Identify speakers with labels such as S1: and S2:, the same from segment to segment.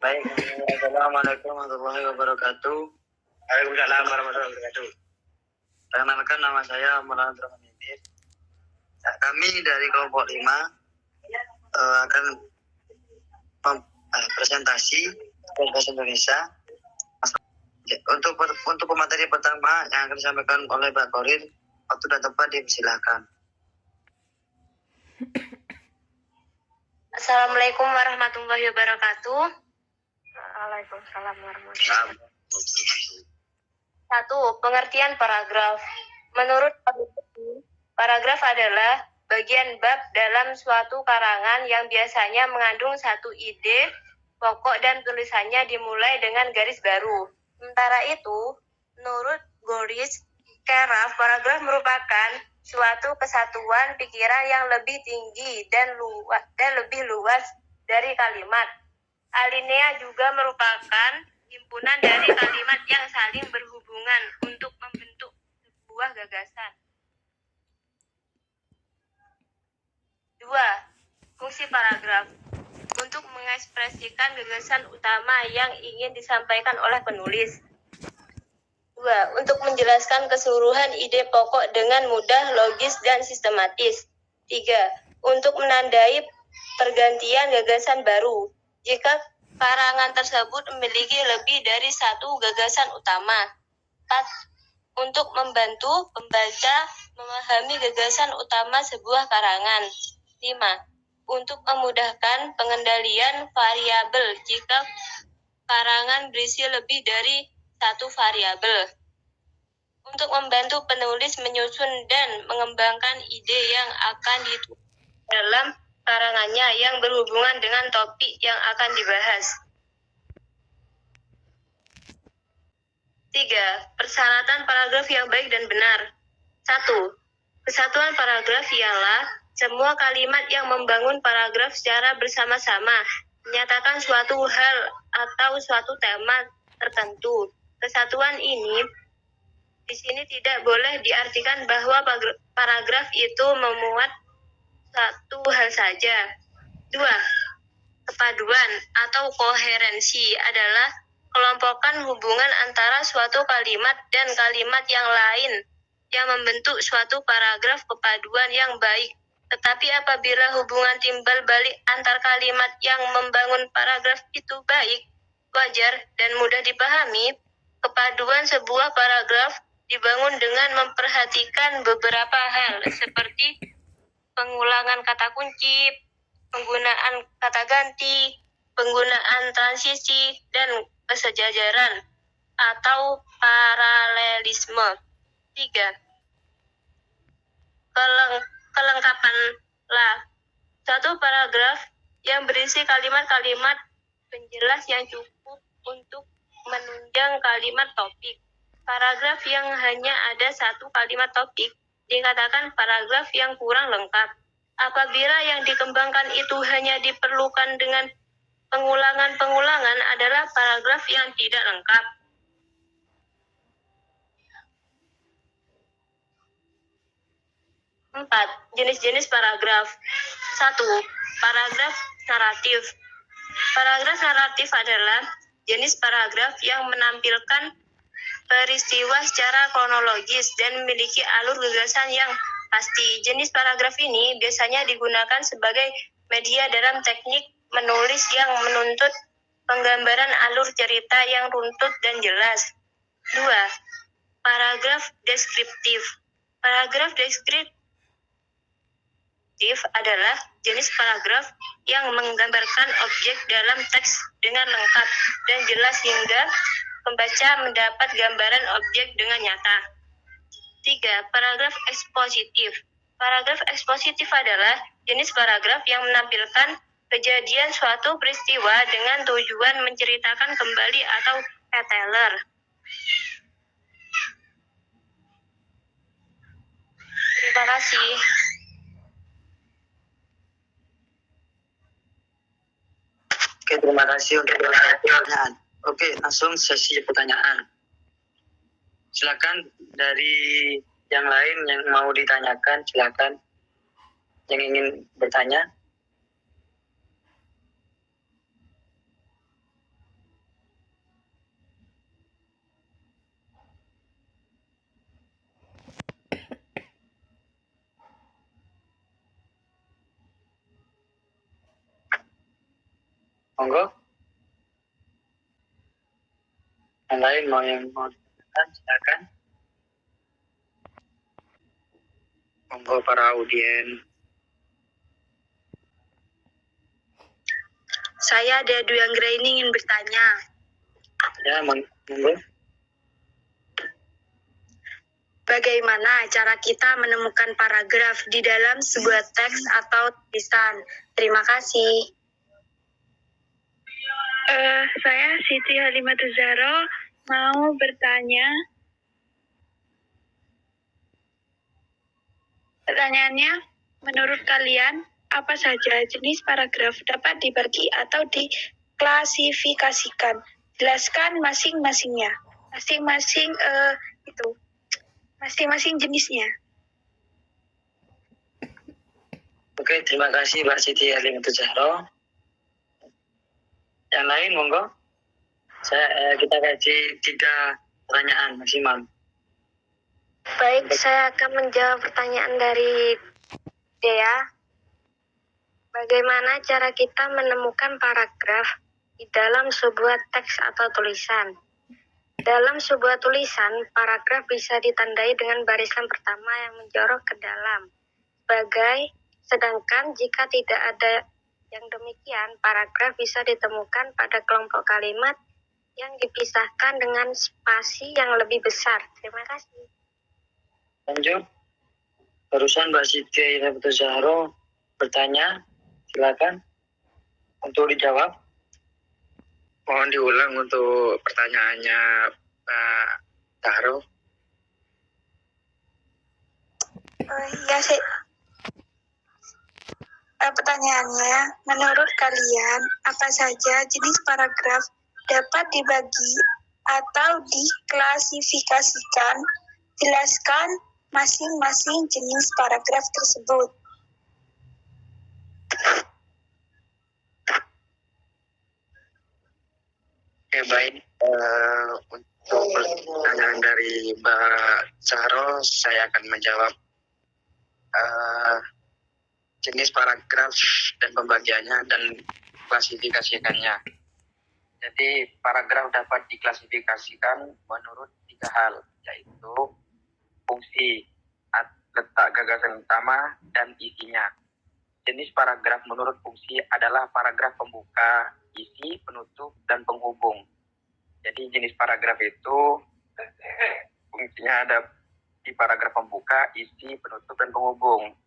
S1: Baik, assalamualaikum warahmatullahi wabarakatuh. Waalaikumsalam warahmatullahi wabarakatuh. Perkenalkan, nama saya Maulana Abdurrahman Indir. Kami dari kelompok 5 akan presentasi bahasa Indonesia. Untuk pemateri pertama yang akan disampaikan oleh Pak Korin, waktu dan tempat dipersilakan.
S2: Assalamualaikum warahmatullahi wabarakatuh. Waalaikumsalam warahmatullahi wabarakatuh. 1. Pengertian paragraf. Menurut paragraf adalah bagian bab dalam suatu karangan yang biasanya mengandung satu ide pokok dan tulisannya dimulai dengan garis baru. Sementara itu, menurut Goris Keraf, paragraf merupakan suatu kesatuan pikiran yang lebih tinggi dan lebih luas dari kalimat. Alinea juga merupakan himpunan dari kalimat yang saling berhubungan untuk membentuk sebuah gagasan. 2. Fungsi paragraf. Untuk mengekspresikan gagasan utama yang ingin disampaikan oleh penulis. 2. Untuk menjelaskan keseluruhan ide pokok dengan mudah, logis, dan sistematis. 3. Untuk menandai pergantian gagasan baru. Jika karangan tersebut memiliki lebih dari satu gagasan utama. 4. Untuk membantu pembaca memahami gagasan utama sebuah karangan. 5. Untuk memudahkan pengendalian variabel jika karangan berisi lebih dari satu variabel. Untuk membantu penulis menyusun dan mengembangkan ide yang akan ditulis dalam karangannya yang berhubungan dengan topik yang akan dibahas. 3. Persyaratan paragraf yang baik dan benar. 1. Kesatuan paragraf ialah semua kalimat yang membangun paragraf secara bersama-sama, menyatakan suatu hal atau suatu tema tertentu. Kesatuan ini di sini tidak boleh diartikan bahwa paragraf itu memuat satu hal saja. 2. Kepaduan atau koherensi adalah kelompokan hubungan antara suatu kalimat dan kalimat yang lain yang membentuk suatu paragraf kepaduan yang baik. Tetapi apabila hubungan timbal balik antar kalimat yang membangun paragraf itu baik, wajar, dan mudah dipahami, kepaduan sebuah paragraf dibangun dengan memperhatikan beberapa hal seperti pengulangan kata kunci, penggunaan kata ganti, penggunaan transisi, dan kesejajaran atau paralelisme. 3. Kelengkapan lah. Satu paragraf yang berisi kalimat-kalimat penjelas yang cukup untuk menunjang kalimat topik. Paragraf yang hanya ada satu kalimat topik dikatakan paragraf yang kurang lengkap. Apabila yang dikembangkan itu hanya diperlukan dengan pengulangan-pengulangan adalah paragraf yang tidak lengkap. 4. Jenis-jenis paragraf. 1. Paragraf naratif. Paragraf naratif adalah jenis paragraf yang menampilkan peristiwa secara kronologis dan memiliki alur gagasan yang pasti. Jenis paragraf ini biasanya digunakan sebagai media dalam teknik menulis yang menuntut penggambaran alur cerita yang runtut dan jelas. 2. Paragraf deskriptif. Paragraf deskriptif adalah jenis paragraf yang menggambarkan objek dalam teks dengan lengkap dan jelas hingga pembaca mendapat gambaran objek dengan nyata. 3. Paragraf ekspositif. Paragraf ekspositif adalah jenis paragraf yang menampilkan kejadian suatu peristiwa dengan tujuan menceritakan kembali atau reteller. Terima kasih.
S1: Oke, terima kasih untuk pertanyaan. Oke, langsung sesi pertanyaan. Silakan dari yang lain yang mau ditanyakan, silakan. Yang ingin bertanya. Monggo. Yang lain mau ditanyakan, silakan. Monggo para audien.
S2: Saya Dedu Anggraini ingin bertanya.
S1: Ya, monggo.
S2: Bagaimana cara kita menemukan paragraf di dalam sebuah teks atau tulisan? Terima kasih. Saya Siti Halimatul Zahro mau bertanya. Pertanyaannya, menurut kalian apa saja jenis paragraf dapat dibagi atau diklasifikasikan? Jelaskan masing-masingnya. Masing-masing jenisnya.
S1: Oke, terima kasih Mbak Siti Halimatul Zahro. Yang lain monggo. Kita kaji 3 pertanyaan maksimal.
S2: Baik, saya akan menjawab pertanyaan dari Dea. Bagaimana cara kita menemukan paragraf di dalam sebuah teks atau tulisan? Dalam sebuah tulisan, paragraf bisa ditandai dengan barisan pertama yang menjorok ke dalam. Sedangkan jika tidak ada yang demikian, paragraf bisa ditemukan pada kelompok kalimat yang dipisahkan dengan spasi yang lebih besar. Terima kasih.
S1: Lanjut. Barusan Mbak Siti Halimatul Zahro bertanya, silakan untuk dijawab. Mohon diulang untuk pertanyaannya Mbak Zahro.
S2: Iya sih. Pertanyaannya, menurut kalian apa saja jenis paragraf dapat dibagi atau diklasifikasikan? Jelaskan masing-masing jenis paragraf tersebut.
S1: Oke, baik. Untuk pertanyaan dari Mbak Zahro, saya akan menjawab jenis paragraf dan pembagiannya dan klasifikasikannya. Jadi paragraf dapat diklasifikasikan menurut 3 hal, yaitu fungsi, letak gagasan utama, dan isinya. Jenis paragraf menurut fungsi adalah paragraf pembuka, isi, penutup, dan penghubung. Jadi jenis paragraf itu fungsinya ada di paragraf pembuka, isi, penutup, dan penghubung.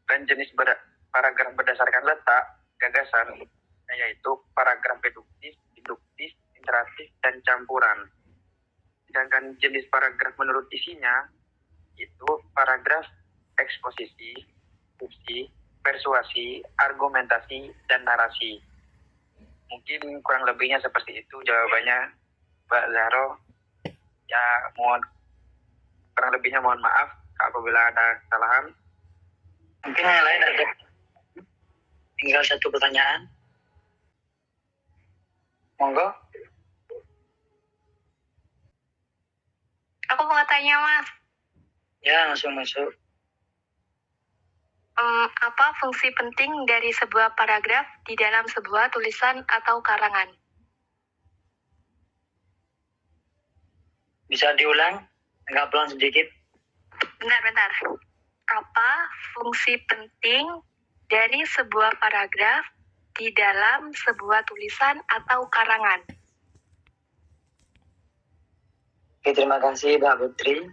S1: Dan jenis paragraf berdasarkan letak gagasan yaitu paragraf reduktif, induktif, interaktif, dan campuran. Sedangkan jenis paragraf menurut isinya itu paragraf eksposisi, fungsi, persuasi, argumentasi, dan narasi. Mungkin kurang lebihnya seperti itu jawabannya Mbak Zahro. Ya, kurang lebihnya mohon maaf apabila ada kesalahan. Mungkin yang lain ada tinggal 1 pertanyaan. Monggo.
S2: Aku mau tanya, Mas.
S1: Ya, langsung masuk.
S2: Apa fungsi penting dari sebuah paragraf di dalam sebuah tulisan atau karangan?
S1: Bisa diulang? Agak pelan sedikit.
S2: Bentar. Apa fungsi penting dari sebuah paragraf di dalam sebuah tulisan atau karangan?
S1: Oke, terima kasih Mbak Putri.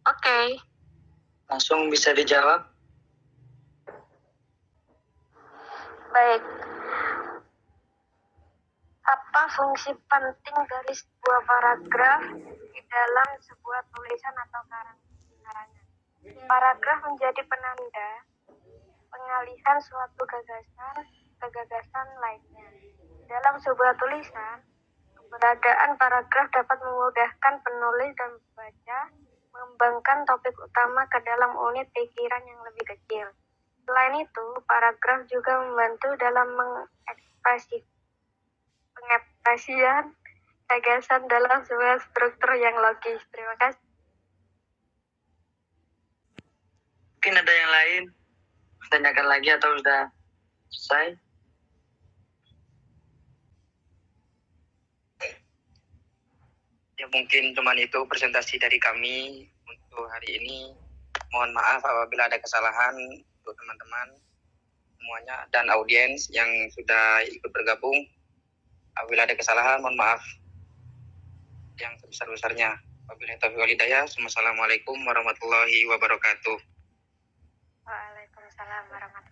S2: Oke.
S1: Langsung bisa dijawab.
S2: Baik. Apa fungsi penting dari sebuah paragraf di dalam sebuah tulisan atau karangan? Paragraf menjadi penanda pengalihan suatu gagasan ke gagasan lainnya. Dalam sebuah tulisan, keberadaan paragraf dapat memudahkan penulis dan pembaca mengembangkan topik utama ke dalam unit pikiran yang lebih kecil. Selain itu, paragraf juga membantu dalam pengekspresian gagasan dalam sebuah struktur yang logis. Terima kasih.
S1: Mungkin ada yang lain? Tanyakan lagi atau sudah selesai? Ya mungkin cuman itu presentasi dari kami untuk hari ini. Mohon maaf apabila ada kesalahan untuk teman-teman semuanya dan audiens yang sudah ikut bergabung. Apabila ada kesalahan, mohon maaf yang sebesar-besarnya. Wabillahi taufiq wal hidayah. Wassalamualaikum warahmatullahi wabarakatuh.
S2: Waalaikumsalam warahmatullahi wabarakatuh.